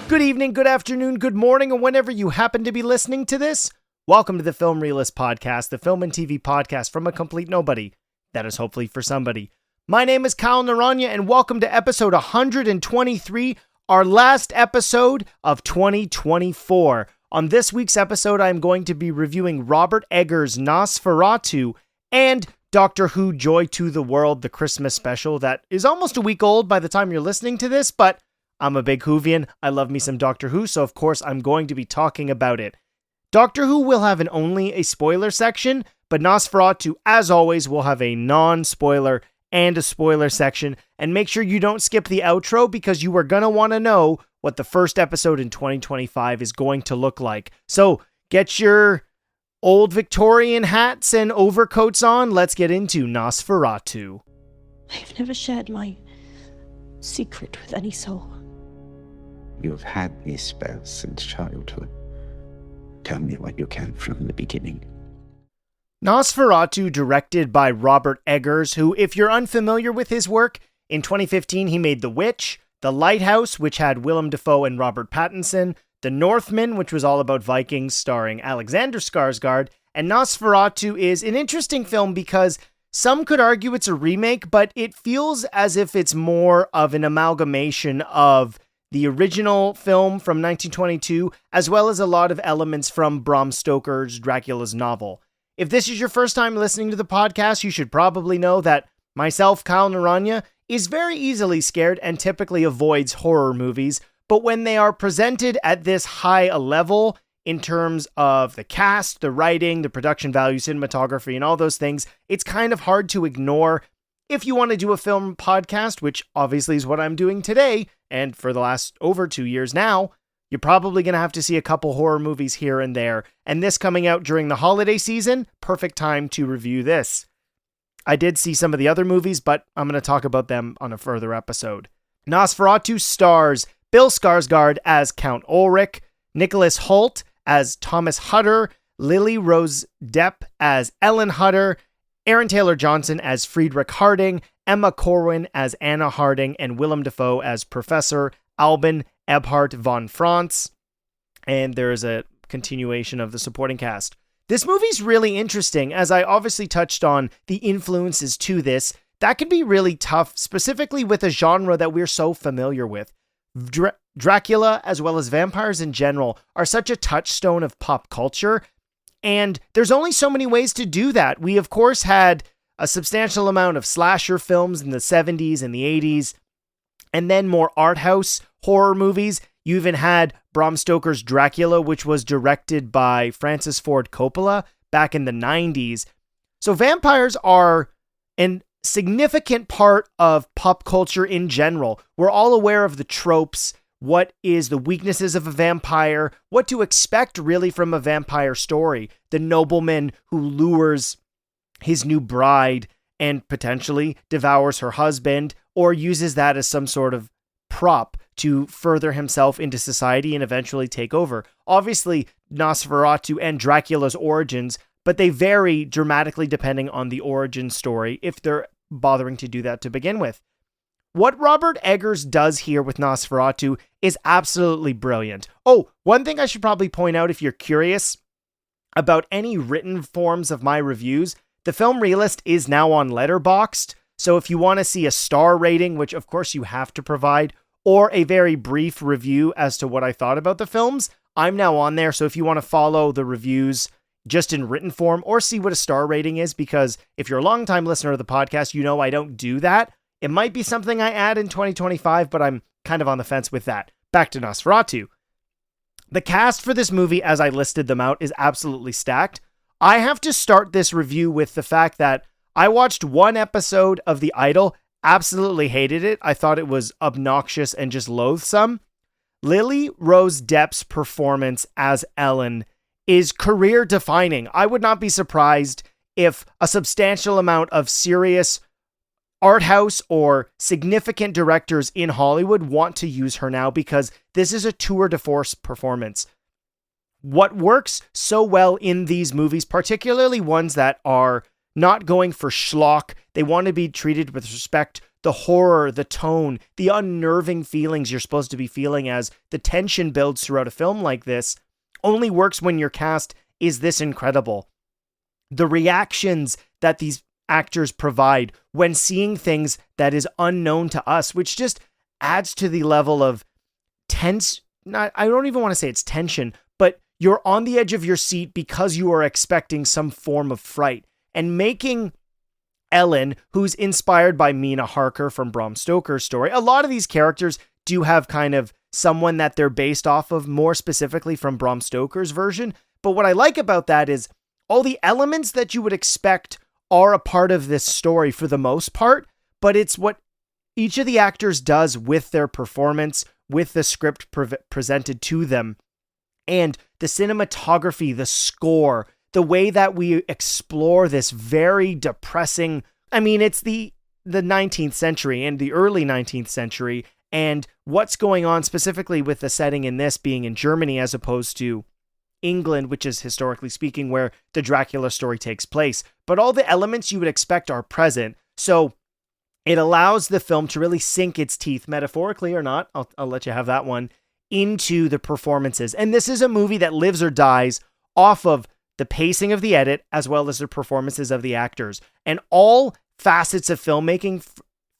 Good evening, good afternoon, good morning, or whenever you happen to be listening to this. Welcome to the Film Realist Podcast, the film and TV podcast from a complete nobody. That is hopefully for somebody. My name is Kyle Naranya, and welcome to episode 123, our last episode of 2024. On this week's episode, I'm going to be reviewing Robert Eggers' Nosferatu and Doctor Who Joy to the World, the Christmas special that is almost a week old by the time you're listening to this, but I'm a big Whovian. I love me some Doctor Who, so of course I'm going to be talking about it. Doctor Who will have only a spoiler section, but Nosferatu, as always, will have a non-spoiler and a spoiler section. And make sure you don't skip the outro because you are going to want to know what the first episode in 2025 is going to look like. So get your old Victorian hats and overcoats on. Let's get into Nosferatu. I've never shared my secret with any soul. You've had these spells since childhood. Tell me what you can from the beginning. Nosferatu, directed by Robert Eggers, who, if you're unfamiliar with his work, in 2015 he made The Witch, The Lighthouse, which had Willem Dafoe and Robert Pattinson, The Northman, which was all about Vikings starring Alexander Skarsgård, and Nosferatu is an interesting film because some could argue it's a remake, but it feels as if it's more of an amalgamation of the original film from 1922, as well as a lot of elements from Bram Stoker's Dracula's novel. If this is your first time listening to the podcast, you should probably know that myself, Kyle Naranya, is very easily scared and typically avoids horror movies, but when they are presented at this high a level, in terms of the cast, the writing, the production value, cinematography, and all those things, it's kind of hard to ignore. If you want to do a film podcast, which obviously is what I'm doing today, and for the last over 2 years now, you're probably going to have to see a couple horror movies here and there. And this coming out during the holiday season, perfect time to review this. I did see some of the other movies, but I'm going to talk about them on a further episode. Nosferatu stars Bill Skarsgård as Count Ulrich, Nicholas Hoult as Thomas Hutter, Lily Rose Depp as Ellen Hutter, Aaron Taylor-Johnson as Friedrich Harding, Emma Corwin as Anna Harding, and Willem Dafoe as Professor Albin Ebhard von Franz. And there is a continuation of the supporting cast. This movie's really interesting, as I obviously touched on the influences to this. That can be really tough, specifically with a genre that we're so familiar with. Dracula, as well as vampires in general, are such a touchstone of pop culture, and there's only so many ways to do that. We, of course, had a substantial amount of slasher films in the 70s and the 80s, and then more art house horror movies. You even had Bram Stoker's Dracula, which was directed by Francis Ford Coppola back in the 90s. So vampires are a significant part of pop culture in general. We're all aware of the tropes. What is the weaknesses of a vampire? What to expect really from a vampire story? The nobleman who lures his new bride and potentially devours her husband, or uses that as some sort of prop to further himself into society and eventually take over. Obviously, Nosferatu and Dracula's origins, but they vary dramatically depending on the origin story, if they're bothering to do that to begin with. What Robert Eggers does here with Nosferatu is absolutely brilliant. Oh, one thing I should probably point out if you're curious about any written forms of my reviews, the Film Realist is now on Letterboxd, so if you want to see a star rating, which of course you have to provide, or a very brief review as to what I thought about the films, I'm now on there, so if you want to follow the reviews just in written form or see what a star rating is, because if you're a longtime listener of the podcast, you know I don't do that. It might be something I add in 2025, but I'm kind of on the fence with that. Back to Nosferatu. The cast for this movie, as I listed them out, is absolutely stacked. I have to start this review with the fact that I watched one episode of The Idol, absolutely hated it. I thought it was obnoxious and just loathsome. Lily Rose Depp's performance as Ellen is career defining. I would not be surprised if a substantial amount of serious art house or significant directors in Hollywood want to use her now, because this is a tour de force performance. What works so well in these movies, particularly ones that are not going for schlock, they want to be treated with respect the horror, the tone, the unnerving feelings you're supposed to be feeling as the tension builds throughout a film like this only works when your cast is this incredible. The reactions that these actors provide when seeing things that is unknown to us, which just adds to the level of tense. I don't even want to say it's tension, but you're on the edge of your seat because you are expecting some form of fright. And making Ellen, who's inspired by Mina Harker from Bram Stoker's story, a lot of these characters do have kind of someone that they're based off of, more specifically from Bram Stoker's version. But what I like about that is all the elements that you would expect are a part of this story for the most part, but it's what each of the actors does with their performance, with the script presented to them, and the cinematography, the score, the way that we explore this very depressing, I mean, it's the 19th century and the early 19th century, and what's going on specifically with the setting in this being in Germany as opposed to England, which is historically speaking where the Dracula story takes place. But all the elements you would expect are present. So it allows the film to really sink its teeth, metaphorically or not, I'll let you have that one, into the performances. And this is a movie that lives or dies off of the pacing of the edit as well as the performances of the actors. And all facets of filmmaking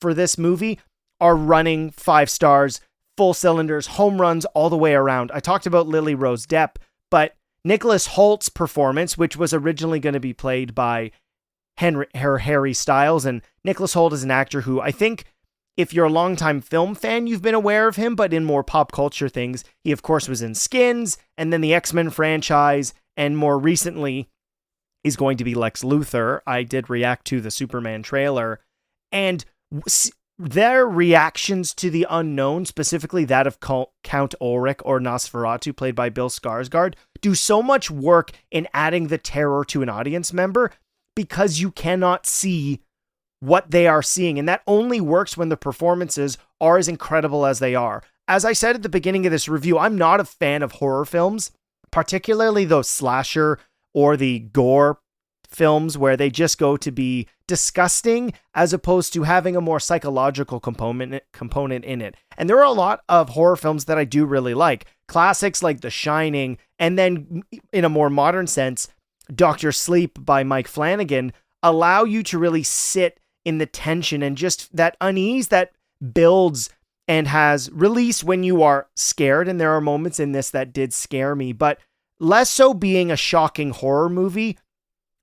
for this movie are running 5 stars, full cylinders, home runs all the way around. I talked about Lily Rose Depp, but Nicholas Holt's performance, which was originally going to be played by Harry Styles, and Nicholas Holt is an actor who I think if you're a longtime film fan, you've been aware of him, but in more pop culture things, he of course was in Skins, and then the X-Men franchise, and more recently, he's going to be Lex Luthor. I did react to the Superman trailer, and their reactions to the unknown, specifically that of Count Ulrich or Nosferatu, played by Bill Skarsgård, do so much work in adding the terror to an audience member because you cannot see what they are seeing. And that only works when the performances are as incredible as they are. As I said at the beginning of this review, I'm not a fan of horror films, particularly those slasher or the gore films where they just go to be disgusting as opposed to having a more psychological component in it. And there are a lot of horror films that I do really like. Classics like The Shining, and then in a more modern sense, Dr. Sleep by Mike Flanagan allow you to really sit in the tension and just that unease that builds and has release when you are scared. And there are moments in this that did scare me, but less so being a shocking horror movie.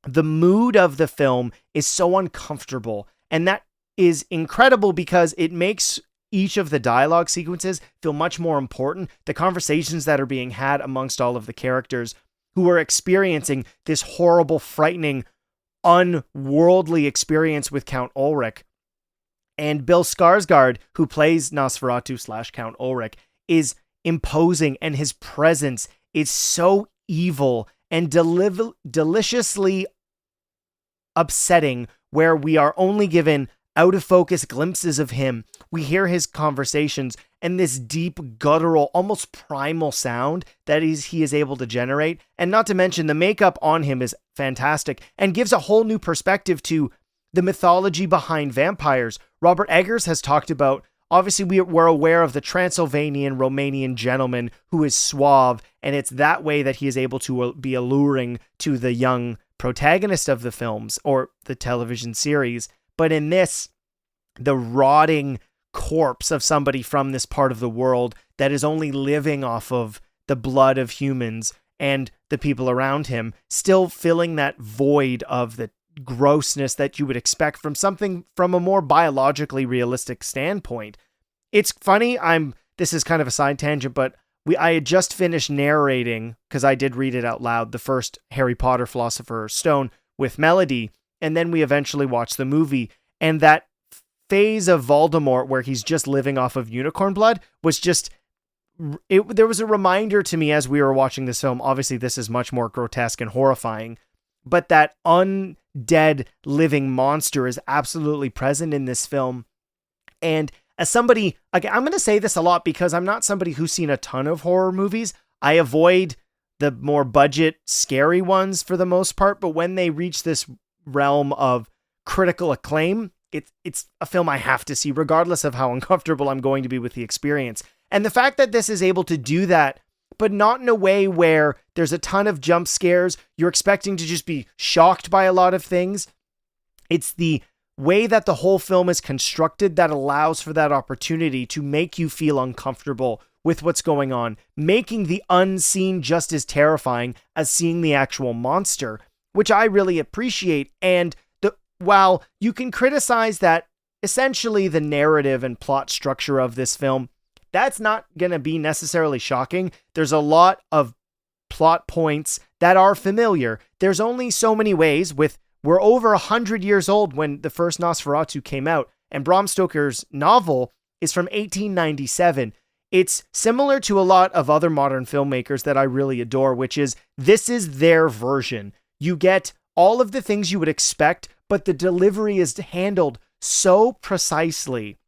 The mood of the film is so uncomfortable, and that is incredible because it makes each of the dialogue sequences feel much more important. The conversations that are being had amongst all of the characters who are experiencing this horrible, frightening, unworldly experience with Count Ulrich. And Bill Skarsgård, who plays Nosferatu / Count Ulrich, is imposing, and his presence is so evil and deliciously upsetting, where we are only given out of focus glimpses of him. We hear his conversations and this deep, guttural, almost primal sound that he is able to generate. And not to mention the makeup on him is fantastic and gives a whole new perspective to the mythology behind vampires. Robert Eggers has talked about, obviously we're aware of the Transylvanian Romanian gentleman who is suave, and it's that way that he is able to be alluring to the young protagonist of the films or the television series. But in this, the rotting corpse of somebody from this part of the world that is only living off of the blood of humans and the people around him, still filling that void of the grossness that you would expect from something from a more biologically realistic standpoint. It's funny, this is kind of a side tangent, but I had just finished narrating, because I did read it out loud, the first Harry Potter Philosopher's Stone with Melody, and then we eventually watched the movie, and that phase of Voldemort where he's just living off of unicorn blood was just, there was a reminder to me as we were watching this film. Obviously this is much more grotesque and horrifying, but that undead living monster is absolutely present in this film. And as somebody, like, I'm going to say this a lot because I'm not somebody who's seen a ton of horror movies. I avoid the more budget, scary ones for the most part, but when they reach this realm of critical acclaim, it's a film I have to see, regardless of how uncomfortable I'm going to be with the experience. And the fact that this is able to do that, but not in a way where there's a ton of jump scares, you're expecting to just be shocked by a lot of things. It's the way that the whole film is constructed that allows for that opportunity to make you feel uncomfortable with what's going on, making the unseen just as terrifying as seeing the actual monster, which I really appreciate. And while you can criticize that essentially the narrative and plot structure of this film, that's not going to be necessarily shocking. There's a lot of plot points that are familiar. There's only so many ways we're over 100 years old when the first Nosferatu came out, and Bram Stoker's novel is from 1897. It's similar to a lot of other modern filmmakers that I really adore, which is this is their version. You get all of the things you would expect, but the delivery is handled so precisely,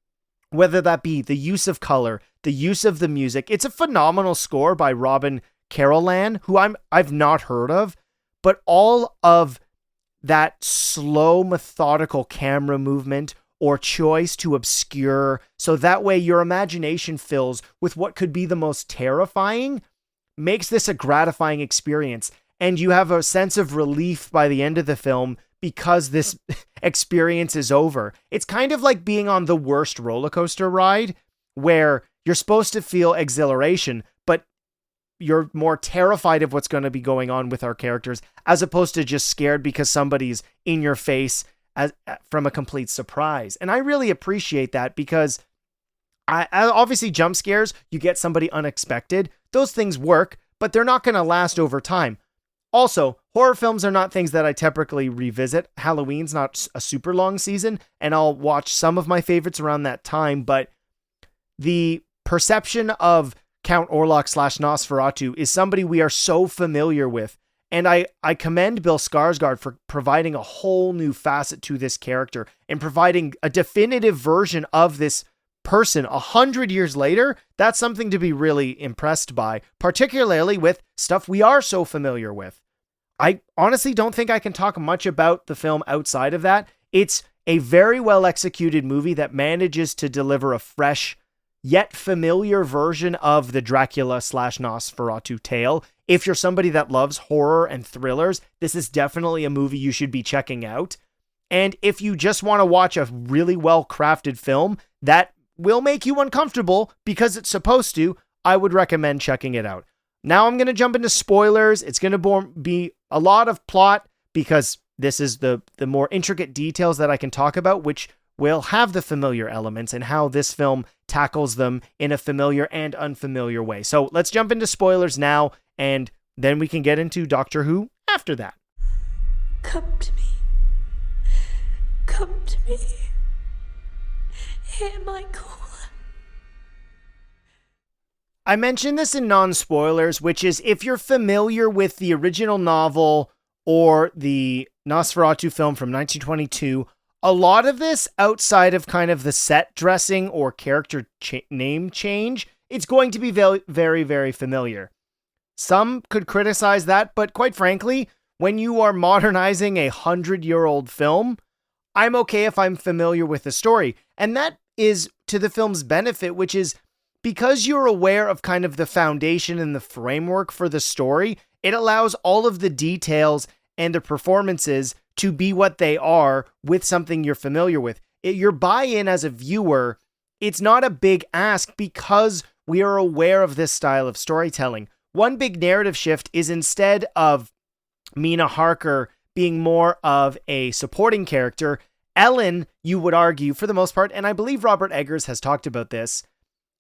whether that be the use of color, the use of the music. It's a phenomenal score by Robin Carolan, who I've not heard of, but all of that slow, methodical camera movement or choice to obscure, so that way your imagination fills with what could be the most terrifying, makes this a gratifying experience. And you have a sense of relief by the end of the film because this experience is over. It's kind of like being on the worst roller coaster ride where you're supposed to feel exhilaration, but you're more terrified of what's going to be going on with our characters as opposed to just scared because somebody's in your face from a complete surprise. And I really appreciate that because I obviously jump scares, you get somebody unexpected. Those things work, but they're not going to last over time. Also, horror films are not things that I typically revisit. Halloween's not a super long season, and I'll watch some of my favorites around that time, but the perception of Count Orlok / Nosferatu is somebody we are so familiar with. And I commend Bill Skarsgård for providing a whole new facet to this character and providing a definitive version of this person 100 years later. That's something to be really impressed by, particularly with stuff we are so familiar with. I honestly don't think I can talk much about the film outside of that. It's a very well executed movie that manages to deliver a fresh yet familiar version of the Dracula / Nosferatu tale. If you're somebody that loves horror and thrillers, this is definitely a movie you should be checking out. And if you just want to watch a really well-crafted film that will make you uncomfortable because it's supposed to, I would recommend checking it out. Now I'm going to jump into spoilers. It's going to be a lot of plot because this is the more intricate details that I can talk about, which will have the familiar elements and how this film tackles them in a familiar and unfamiliar way. So let's jump into spoilers now, and then we can get into Doctor Who after that. Come to me. Come to me. Hear my call. I mentioned this in non-spoilers, which is if you're familiar with the original novel or the Nosferatu film from 1922, a lot of this, outside of kind of the set dressing or character name change, it's going to be very, very, very familiar. Some could criticize that, but quite frankly, when you are modernizing a 100-year-old film, I'm okay if I'm familiar with the story. And that is to the film's benefit, which is because you're aware of kind of the foundation and the framework for the story, it allows all of the details and the performances to be what they are with something you're familiar with. Your buy-in as a viewer, it's not a big ask because we are aware of this style of storytelling. One big narrative shift is instead of Mina Harker being more of a supporting character, Ellen, you would argue, for the most part, and I believe Robert Eggers has talked about this,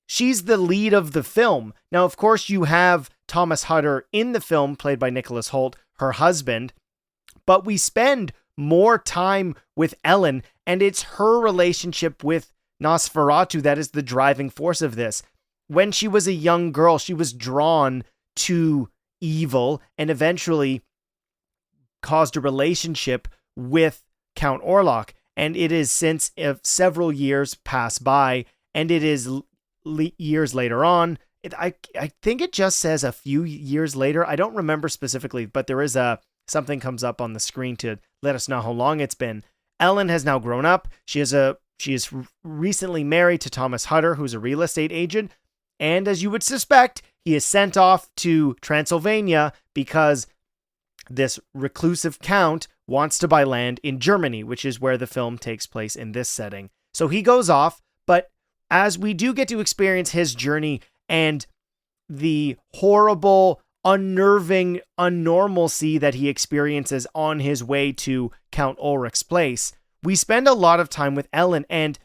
she's the lead of the film. Now, of course, you have Thomas Hutter in the film, played by Nicholas Hoult, her husband, but we spend more time with Ellen, and it's her relationship with Nosferatu that is the driving force of this. When she was a young girl, she was drawn to evil and eventually caused a relationship with Count Orlok. And it is since several years pass by, and it is years later on. I think it just says a few years later. I don't remember specifically, but there is something comes up on the screen to let us know how long it's been. Ellen has now grown up. She is recently married to Thomas Hutter, who's a real estate agent. And as you would suspect, he is sent off to Transylvania because this reclusive count wants to buy land in Germany, which is where the film takes place in this setting. So he goes off, but as we do get to experience his journey and the horrible, unnerving unnormalcy that he experiences on his way to Count Ulrich's place, we spend a lot of time with Ellen, and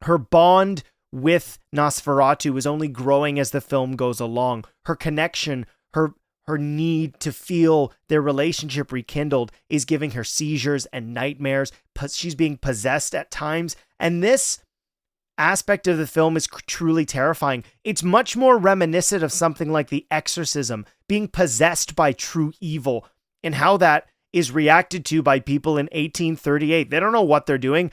her bond with Nosferatu is only growing as the film goes along. Her connection, her need to feel their relationship rekindled is giving her seizures and nightmares. She's being possessed at times. And this aspect of the film is truly terrifying. It's much more reminiscent of something like The Exorcism, being possessed by true evil, and how that is reacted to by people in 1838. They don't know what they're doing.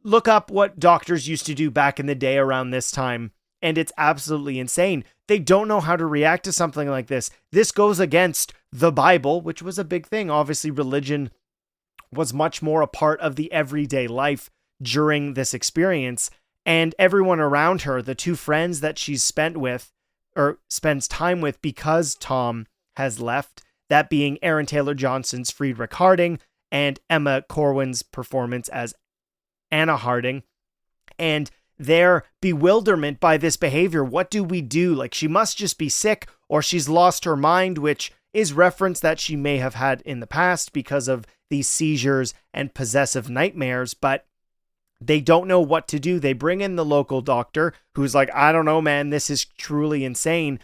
Look up what doctors used to do back in the day around this time, and it's absolutely insane. They don't know how to react to something like this. This goes against the Bible, which was a big thing. Obviously, religion was much more a part of the everyday life during this experience, and everyone around her, the two friends that she's spent with, or spends time with because Tom has left, that being Aaron Taylor Johnson's Friedrich Harding and Emma Corwin's performance as Anna Harding, and their bewilderment by this behavior. What do we do? Like, she must just be sick, or she's lost her mind, which is reference that she may have had in the past because of these seizures and possessive nightmares, but they don't know what to do. They bring in the local doctor who's like, I don't know, man, this is truly insane.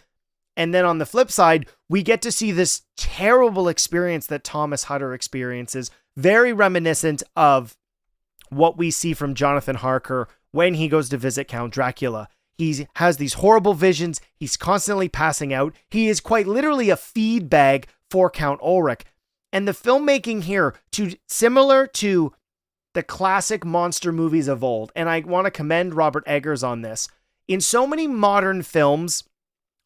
And then on the flip side, we get to see this terrible experience that Thomas Hutter experiences, very reminiscent of what we see from Jonathan Harker when he goes to visit Count Dracula. He has these horrible visions. He's constantly passing out. He is quite literally a feed bag for Count Ulrich. And the filmmaking here, similar to the classic monster movies of old, and I want to commend Robert Eggers on this. In so many modern films,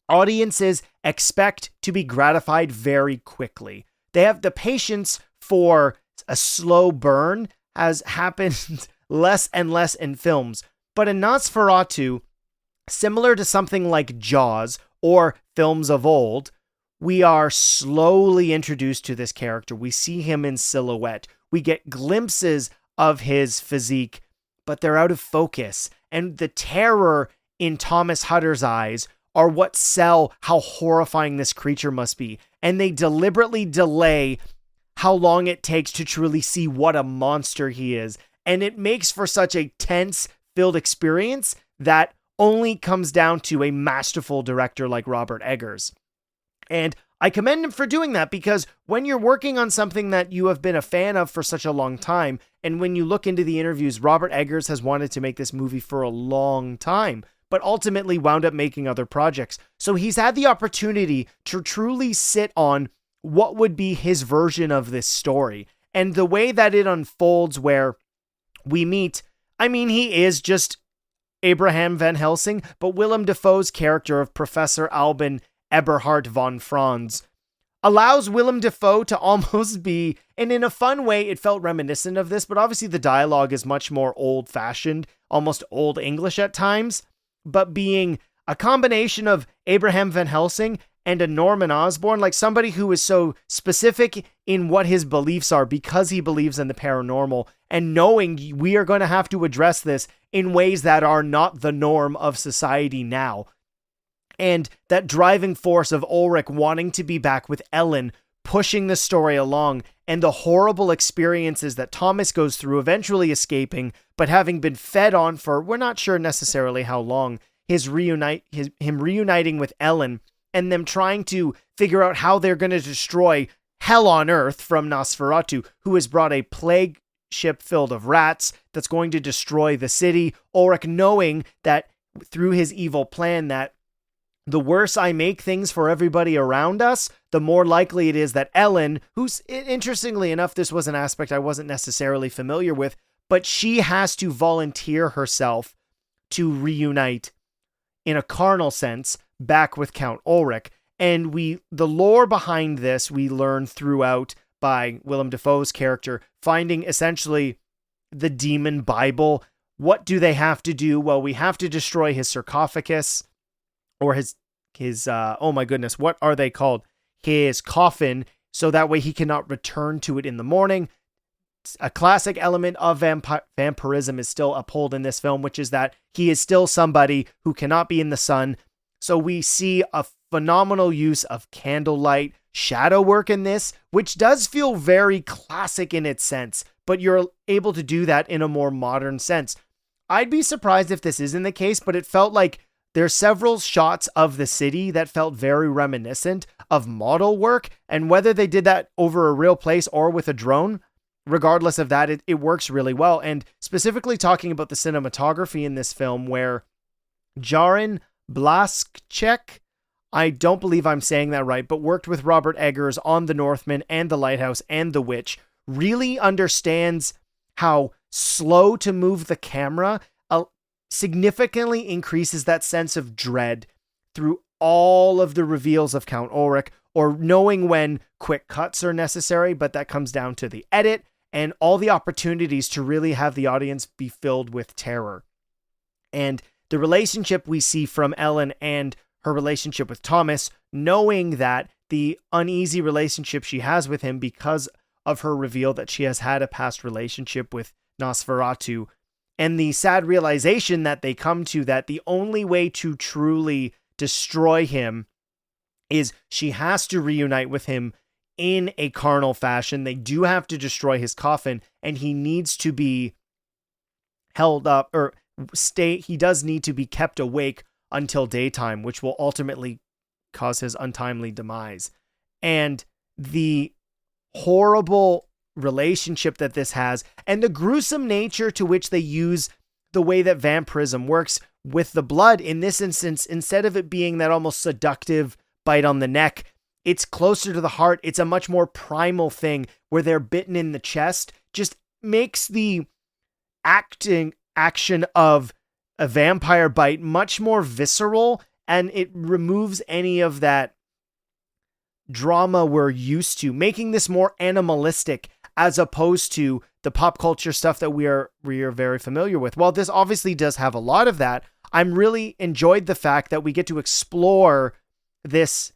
audiences expect to be gratified very quickly. They have the patience for a slow burn has happened less and less in films. But in Nosferatu, similar to something like Jaws or films of old, we are slowly introduced to this character. We see him in silhouette. We get glimpses of his physique, but they're out of focus. And the terror in Thomas Hutter's eyes are what sell how horrifying this creature must be. And they deliberately delay how long it takes to truly see what a monster he is. And it makes for such a tense-filled experience that only comes down to a masterful director like Robert Eggers. And I commend him for doing that, because when you're working on something that you have been a fan of for such a long time, and when you look into the interviews, Robert Eggers has wanted to make this movie for a long time, but ultimately wound up making other projects. So he's had the opportunity to truly sit on what would be his version of this story. And the way that it unfolds, where we meet, I mean, he is just Abraham Van Helsing, but Willem Dafoe's character of Professor Albin Eberhard von Franz allows Willem Dafoe to almost be, and in a fun way, it felt reminiscent of this, but obviously the dialogue is much more old-fashioned, almost Old English at times, but being a combination of Abraham Van Helsing and a Norman Osborn, like somebody who is so specific in what his beliefs are because he believes in the paranormal, and knowing we are going to have to address this in ways that are not the norm of society now. And that driving force of Ulrich wanting to be back with Ellen, pushing the story along, and the horrible experiences that Thomas goes through, eventually escaping, but having been fed on for, we're not sure necessarily how long, him reuniting with Ellen, and them trying to figure out how they're going to destroy hell on earth from Nosferatu, who has brought a plague ship filled of rats that's going to destroy the city. Ulrich knowing that through his evil plan that the worse I make things for everybody around us, the more likely it is that Ellen, who's, interestingly enough, this was an aspect I wasn't necessarily familiar with, but she has to volunteer herself to reunite, in a carnal sense, back with Count Ulrich. And the lore behind this we learn throughout, by Willem Dafoe's character, finding essentially the demon Bible. What do they have to do? Well, we have to destroy his sarcophagus, or his oh my goodness, what are they called? His coffin, so that way he cannot return to it in the morning. A classic element of vampirism is still upheld in this film, which is that he is still somebody who cannot be in the sun. So we see a phenomenal use of candlelight shadow work in this, which does feel very classic in its sense, but you're able to do that in a more modern sense. I'd be surprised if this isn't the case, but it felt like there's several shots of the city that felt very reminiscent of model work, and whether they did that over a real place or with a drone, regardless of that, it works really well. And specifically talking about the cinematography in this film, where Jarin Blaschek, I don't believe I'm saying that right, but worked with Robert Eggers on The Northman and The Lighthouse and The Witch, really understands how slow to move the camera significantly increases that sense of dread through all of the reveals of Count Ulrich, or knowing when quick cuts are necessary, but that comes down to the edit and all the opportunities to really have the audience be filled with terror. And the relationship we see from Ellen and her relationship with Thomas, knowing that the uneasy relationship she has with him because of her reveal that she has had a past relationship with Nosferatu, and the sad realization that they come to that the only way to truly destroy him is she has to reunite with him in a carnal fashion. They do have to destroy his coffin, and he needs to be held up, or he does need to be kept awake until daytime, which will ultimately cause his untimely demise. And the horrible relationship that this has, and the gruesome nature to which they use the way that vampirism works with the blood in this instance, instead of it being that almost seductive bite on the neck, it's closer to the heart. It's a much more primal thing where they're bitten in the chest. Just makes the action of a vampire bite much more visceral, and it removes any of that drama we're used to, making this more animalistic as opposed to the pop culture stuff that we are very familiar with. While this obviously does have a lot of that, I'm really enjoyed the fact that we get to explore this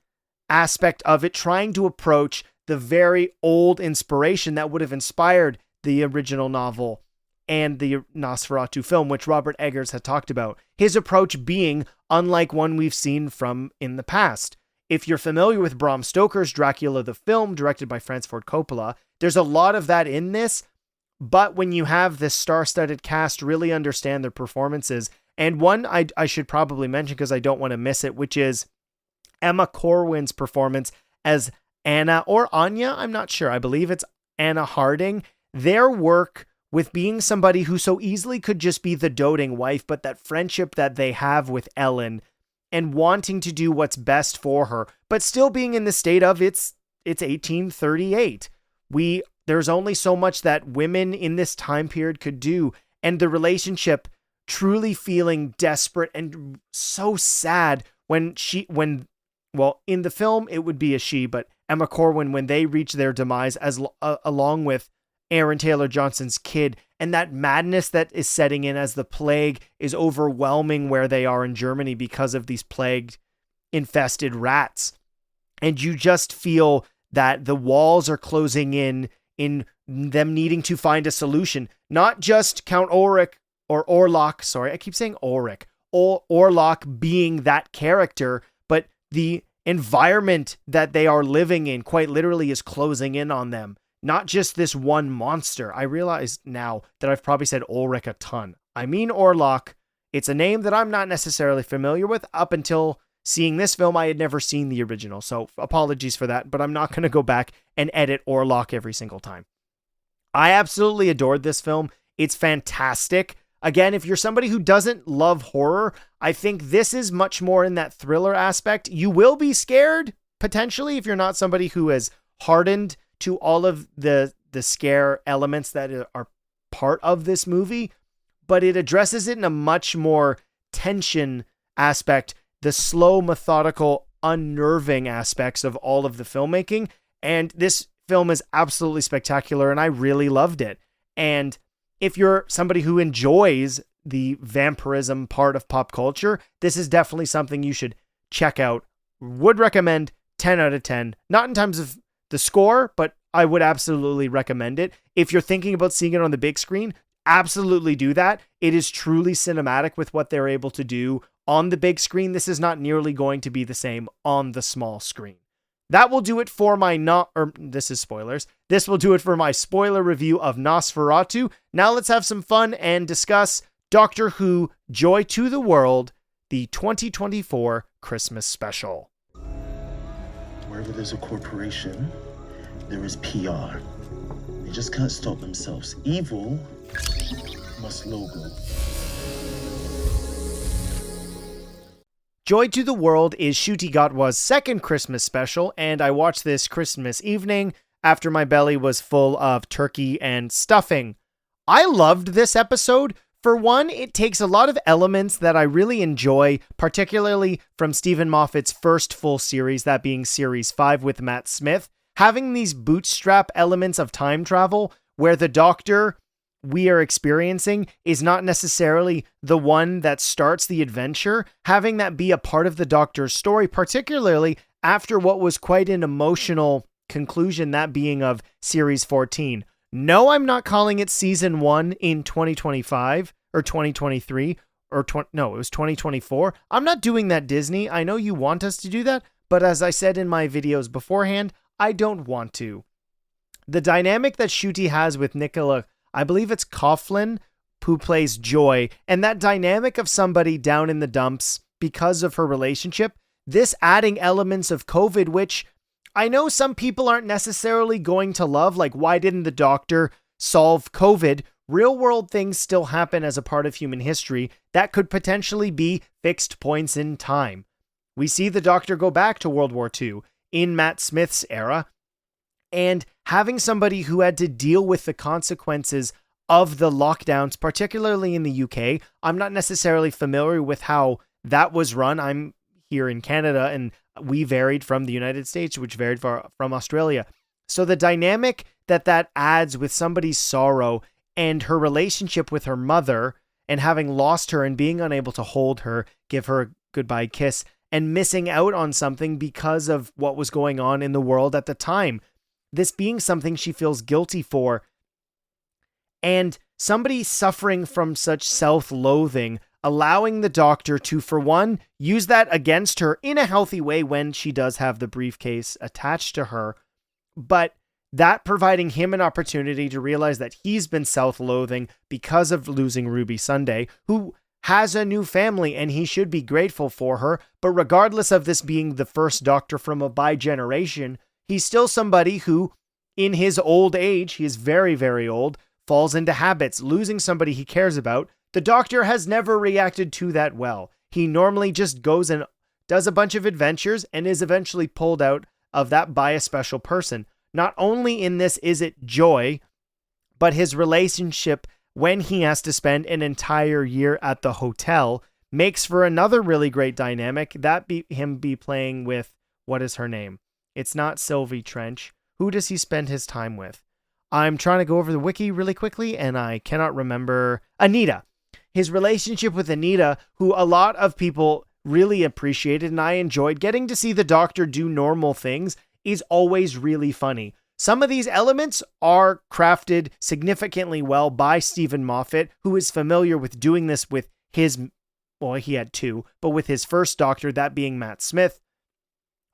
aspect of it, trying to approach the very old inspiration that would have inspired the original novel and the Nosferatu film, which Robert Eggers had talked about. His approach being unlike one we've seen from in the past. If you're familiar with Bram Stoker's Dracula the film, directed by Francis Ford Coppola, there's a lot of that in this, but when you have this star-studded cast really understand their performances, and one I should probably mention because I don't want to miss it, which is Emma Corwin's performance as Anna, or Anya, I'm not sure, I believe it's Anna Harding. Their work with being somebody who so easily could just be the doting wife, but that friendship that they have with Ellen, and wanting to do what's best for her, but still being in the state of it's 1838. There's only so much that women in this time period could do, and the relationship truly feeling desperate and so sad when in the film it would be a she, but Emma Corwin, when they reach their demise along with Aaron Taylor Johnson's kid, and that madness that is setting in as the plague is overwhelming where they are in Germany because of these plague-infested rats. And you just feel that the walls are closing in them needing to find a solution. Not just Count Ulrich or Orlok, sorry, I keep saying Ulrich, Orlok being that character, but the environment that they are living in quite literally is closing in on them. Not just this one monster. I realize now that I've probably said Ulrich a ton. I mean Orlok. It's a name that I'm not necessarily familiar with. Up until seeing this film, I had never seen the original. So apologies for that, but I'm not going to go back and edit Orlok every single time. I absolutely adored this film. It's fantastic. Again, if you're somebody who doesn't love horror, I think this is much more in that thriller aspect. You will be scared, potentially, if you're not somebody who has hardened to all of the scare elements that are part of this movie, but it addresses it in a much more tension aspect, the slow, methodical, unnerving aspects of all of the filmmaking, and this film is absolutely spectacular, and I really loved it. And if you're somebody who enjoys the vampirism part of pop culture, this is definitely something you should check out. Would recommend 10 out of 10. Not in terms of the score, but I would absolutely recommend it. If you're thinking about seeing it on the big screen, absolutely do that. It is truly cinematic with what they're able to do on the big screen. This is not nearly going to be the same on the small screen. That will do it for my this is spoilers. This will do it for my spoiler review of Nosferatu. Now let's have some fun and discuss Doctor Who Joy to the World, the 2024 Christmas special. Wherever there's a corporation, there is PR. They just can't stop themselves. Evil must logo. Joy to the World is Ncuti Gatwa's second Christmas special, and I watched this Christmas evening after my belly was full of turkey and stuffing. I loved this episode. For one, it takes a lot of elements that I really enjoy, particularly from Stephen Moffat's first full series, that being Series 5 with Matt Smith, having these bootstrap elements of time travel where the Doctor we are experiencing is not necessarily the one that starts the adventure, having that be a part of the Doctor's story, particularly after what was quite an emotional conclusion, that being of Series 14. No, I'm not calling it Season 1 in 2025 or 2023 or no, it was 2024. I'm not doing that, Disney. I know you want us to do that, but as I said in my videos beforehand, I don't want to. The dynamic that Ncuti has with Nicola, I believe it's Coughlan, who plays Joy, and that dynamic of somebody down in the dumps because of her relationship, this adding elements of COVID, which I know some people aren't necessarily going to love, like why didn't the Doctor solve COVID? Real world things still happen as a part of human history that could potentially be fixed points in time. We see the Doctor go back to World War II in Matt Smith's era, and having somebody who had to deal with the consequences of the lockdowns, particularly in the UK. I'm not necessarily familiar with how that was run. I'm here in Canada, and we varied from the United States, which varied from Australia. So the dynamic that adds with somebody's sorrow and her relationship with her mother, and having lost her and being unable to hold her, give her a goodbye kiss, and missing out on something because of what was going on in the world at the time. This being something she feels guilty for. And somebody suffering from such self-loathing, allowing the Doctor to, for one, use that against her in a healthy way when she does have the briefcase attached to her, but that providing him an opportunity to realize that he's been self-loathing because of losing Ruby Sunday, who has a new family and he should be grateful for her, but regardless of this being the first Doctor from a bi-generation, he's still somebody who, in his old age, he is very, very old, falls into habits, losing somebody he cares about. The Doctor has never reacted to that well. He normally just goes and does a bunch of adventures and is eventually pulled out of that by a special person. Not only in this is it Joy, but his relationship when he has to spend an entire year at the hotel makes for another really great dynamic. That be him playing with, what is her name? It's not Sylvie Trench. Who does he spend his time with? I'm trying to go over the wiki really quickly, and I cannot remember. Anita. His relationship with Anita, who a lot of people really appreciated, and I enjoyed. Getting to see the Doctor do normal things is always really funny. Some of these elements are crafted significantly well by Stephen Moffat, who is familiar with doing this with his, well, he had two, but with his first Doctor, that being Matt Smith.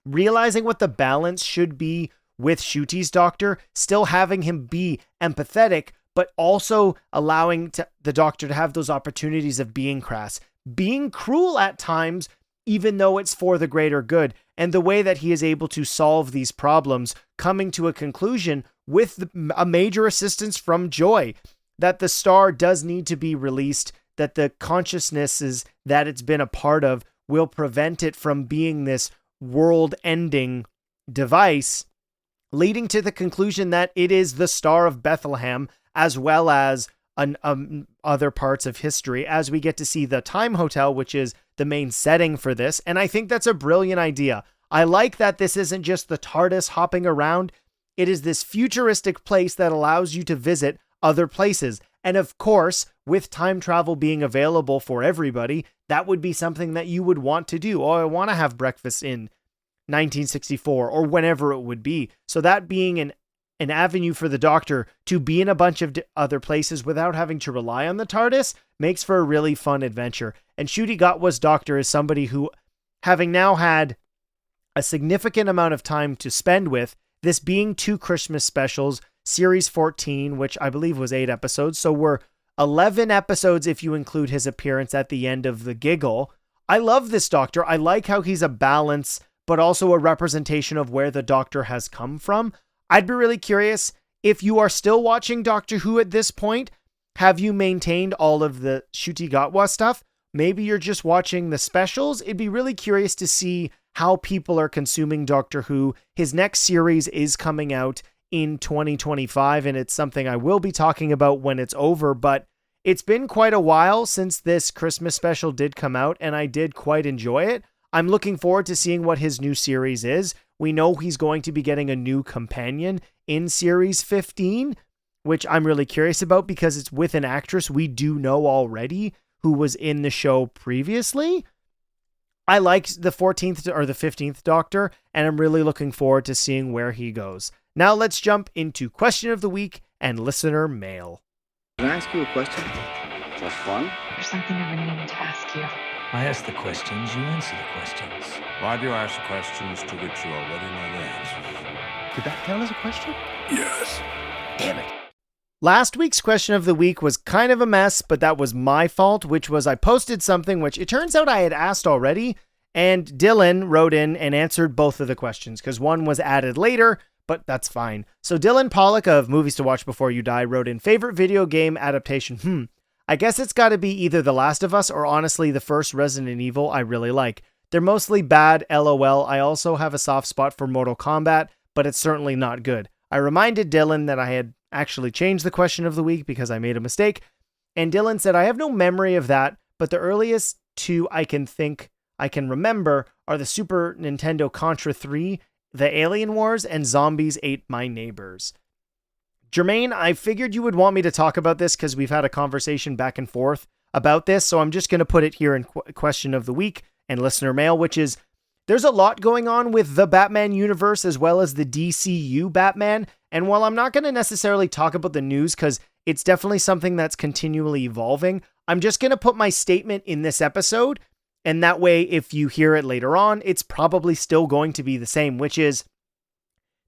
Realizing what the balance should be with Ncuti's Doctor, still having him be empathetic, but also allowing the Doctor to have those opportunities of being crass, being cruel at times, even though it's for the greater good, and the way that he is able to solve these problems, coming to a conclusion with a major assistance from Joy, that the star does need to be released, that the consciousnesses that it's been a part of will prevent it from being this world-ending device, leading to the conclusion that it is the Star of Bethlehem, as well as other parts of history, as we get to see the Time Hotel, which is the main setting for this. And I think that's a brilliant idea. I like that this isn't just the TARDIS hopping around. It is this futuristic place that allows you to visit other places. And of course, with time travel being available for everybody, that would be something that you would want to do. Oh, I want to have breakfast in 1964 or whenever it would be. So that being an avenue for the Doctor to be in a bunch of other places without having to rely on the TARDIS makes for a really fun adventure. And Ncuti Gatwa's Doctor is somebody who, having now had a significant amount of time to spend with, this being 2 Christmas specials, Series 14, which I believe was 8 episodes, so we're 11 episodes if you include his appearance at the end of The Giggle. I love this Doctor. I like how he's a balance, but also a representation of where the Doctor has come from. I'd be really curious, if you are still watching Doctor Who at this point, have you maintained all of the Ncuti Gatwa stuff? Maybe you're just watching the specials. It'd be really curious to see how people are consuming Doctor Who. His next series is coming out in 2025, and it's something I will be talking about when it's over, but it's been quite a while since this Christmas special did come out, and I did quite enjoy it. I'm looking forward to seeing what his new series is. We know he's going to be getting a new companion in Series 15, which I'm really curious about because it's with an actress we do know already who was in the show previously. I like the 14th or the 15th Doctor, and I'm really looking forward to seeing where he goes. Now let's jump into Question of the Week and Listener Mail. Can I ask you a question? Just fun? There's something I've been meaning to ask you. I ask the questions, you answer the questions. Why do you ask questions to which you already know the answers? Did that count as a question? Yes. Damn it. Last week's Question of the Week was kind of a mess, but that was my fault, which was I posted something which it turns out I had asked already, and Dylan wrote in and answered both of the questions, because one was added later, but that's fine. So Dylan Pollock of Movies to Watch Before You Die wrote in, favorite video game adaptation? I guess it's got to be either The Last of Us or honestly the first Resident Evil I really like. They're mostly bad, lol. I also have a soft spot for Mortal Kombat, but it's certainly not good. I reminded Dylan that I had actually changed the Question of the Week because I made a mistake, and Dylan said, I have no memory of that, but the earliest 2 I can remember are the Super Nintendo Contra 3, The Alien Wars, and Zombies Ate My Neighbors. Jermaine, I figured you would want me to talk about this because we've had a conversation back and forth about this, so I'm just going to put it here in Question of the Week and Listener Mail, which is, there's a lot going on with the Batman universe as well as the DCU Batman, and while I'm not going to necessarily talk about the news because it's definitely something that's continually evolving, I'm just going to put my statement in this episode, and that way if you hear it later on, it's probably still going to be the same, which is,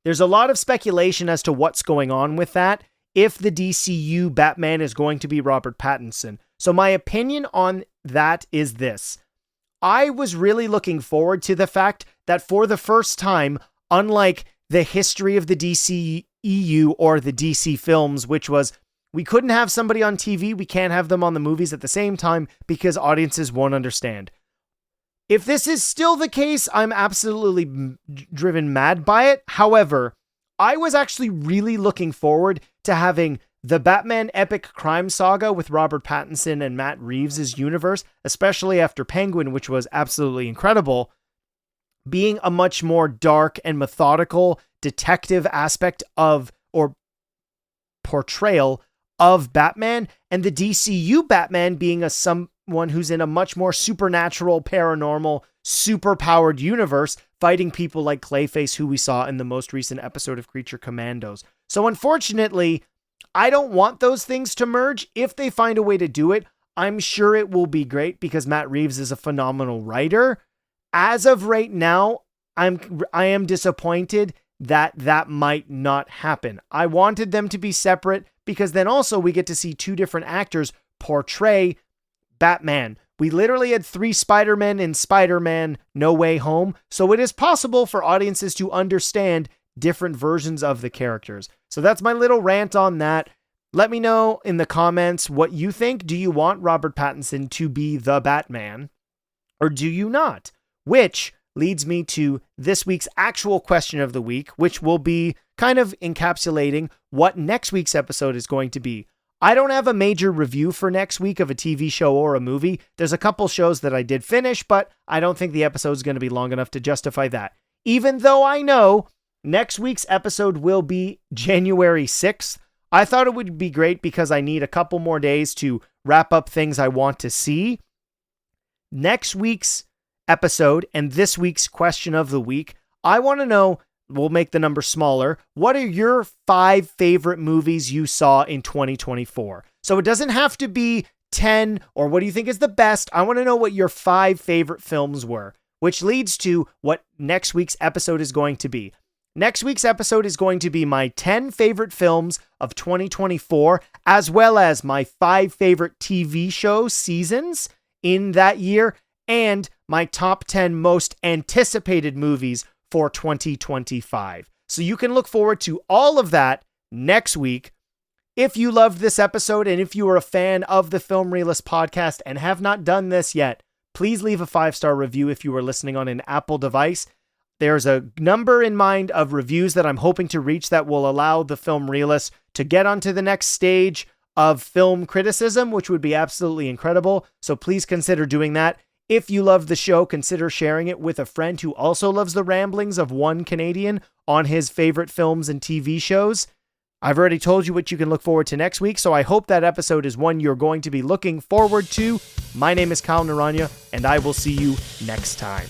there's a lot of speculation as to what's going on with that, if the DCU Batman is going to be Robert Pattinson. So my opinion on that is this. I was really looking forward to the fact that for the first time, unlike the history of the DCEU or the DC films, which was, we couldn't have somebody on TV, we can't have them on the movies at the same time because audiences won't understand. If this is still the case, I'm absolutely driven mad by it. However, I was actually really looking forward to having the Batman epic crime saga with Robert Pattinson and Matt Reeves' universe, especially after Penguin, which was absolutely incredible, being a much more dark and methodical detective aspect of, or portrayal of Batman, and the DCU Batman being someone who's in a much more supernatural, paranormal, super-powered universe, fighting people like Clayface, who we saw in the most recent episode of Creature Commandos. So unfortunately, I don't want those things to merge. If they find a way to do it, I'm sure it will be great because Matt Reeves is a phenomenal writer. As of right now, I am disappointed that might not happen. I wanted them to be separate because then also we get to see 2 different actors portray Batman. We literally had 3 Spider-Men in Spider-Man No Way Home, so it is possible for audiences to understand different versions of the characters. So that's my little rant on that. Let me know in the comments what you think. Do you want Robert Pattinson to be the Batman, or do you not? Which leads me to this week's actual Question of the Week, which will be kind of encapsulating what next week's episode is going to be. I don't have a major review for next week of a TV show or a movie. There's a couple shows that I did finish, but I don't think the episode is going to be long enough to justify that. Even though I know Next week's episode will be January 6th. I thought it would be great because I need a couple more days to wrap up things I want to see. Next week's episode and this week's question of the week, I want to know, we'll make the number smaller, what are your 5 favorite movies you saw in 2024? So it doesn't have to be 10 or what do you think is the best. I want to know what your 5 favorite films were, which leads to what next week's episode is going to be. Next week's episode is going to be my 10 favorite films of 2024, as well as my 5 favorite TV show seasons in that year, and my top 10 most anticipated movies for 2025. So you can look forward to all of that next week. If you loved this episode and if you are a fan of the Film Realist podcast and have not done this yet, please leave a 5-star review if you are listening on an Apple device. There's a number in mind of reviews that I'm hoping to reach that will allow the Film Realist to get onto the next stage of film criticism, which would be absolutely incredible. So please consider doing that. If you love the show, consider sharing it with a friend who also loves the ramblings of one Canadian on his favorite films and TV shows. I've already told you what you can look forward to next week, so I hope that episode is one you're going to be looking forward to. My name is Kyle Naranya, and I will see you next time.